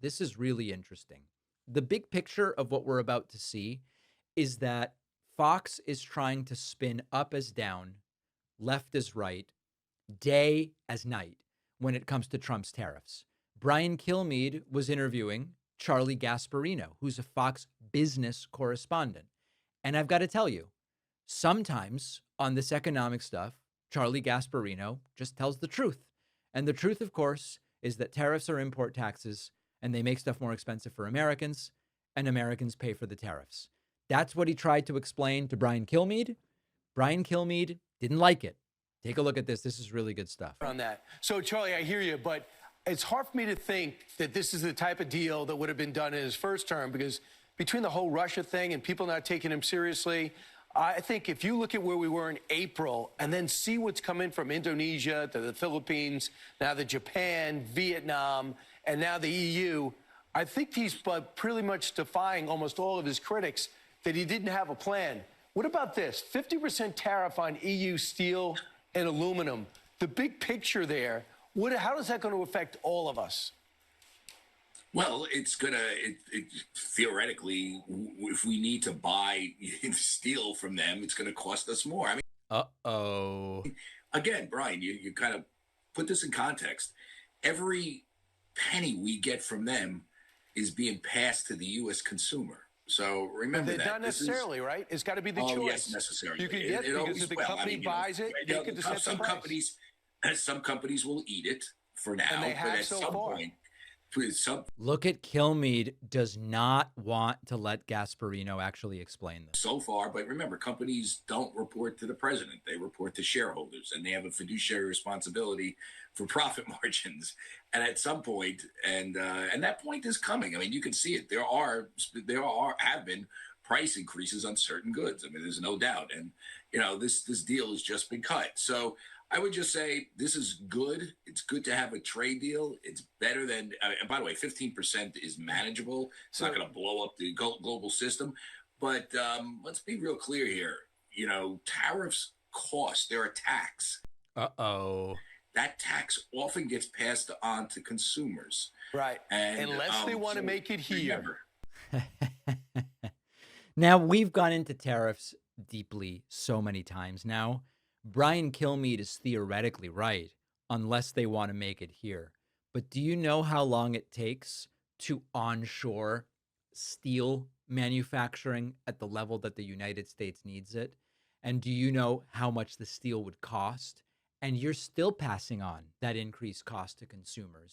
This is really interesting. The big picture of what we're about to see is that Fox is trying to spin up as down, left as right, day as night when it comes to Trump's tariffs. Brian Kilmeade was interviewing Charlie Gasparino, who's a Fox business correspondent. And I've got to tell you, sometimes on this economic stuff, Charlie Gasparino just tells the truth. And the truth, of course, is that tariffs are import taxes and they make stuff more expensive for Americans, and Americans pay for the tariffs. That's what he tried to explain to Brian Kilmeade. Brian Kilmeade didn't like it. Take a look at this. This is really good stuff. On that. So, Charlie, I hear you, but it's hard for me to think that this is the type of deal that would have been done in his first term, because between the whole Russia thing and people not taking him seriously, I think if you look at where we were in April and then see what's coming from Indonesia to the Philippines, now the Japan, Vietnam, and now the EU, I think he's pretty much defying almost all of his critics that he didn't have a plan. What about this? 50% tariff on EU steel and aluminum. The big picture there, how is that going to affect all of us? Well, it's gonna theoretically, if we need to buy steel from them, it's gonna cost us more. I mean, Uh-oh. again, Brian, you kind of put this in context. Every penny we get from them is being passed to the U.S. consumer. So remember that. Not necessarily, right? It's got to be the choice. Yes, necessarily. You can get because if the company buys it, they could set the price. Some companies will eat it for now, and they have but at so some far. point, Look at Kilmeade does not want to let Gasparino actually explain this. So far, but remember, companies don't report to the president. They report to shareholders, and they have a fiduciary responsibility for profit margins. And at some point, and that point is coming. I mean, you can see it. There have been price increases on certain goods. I mean, there's no doubt. And, this deal has just been cut. So I would just say this is good. It's good to have a trade deal. It's better than, and by the way, 15% is manageable. It's not going to blow up the global system. But let's be real clear here. Tariffs cost. They're a tax. Uh-oh. That tax often gets passed on to consumers. Right. And unless they want to make it here. Now, we've gone into tariffs deeply so many times now. Brian Kilmeade is theoretically right, unless they want to make it here. But do you know how long it takes to onshore steel manufacturing at the level that the United States needs it? And do you know how much the steel would cost? And you're still passing on that increased cost to consumers.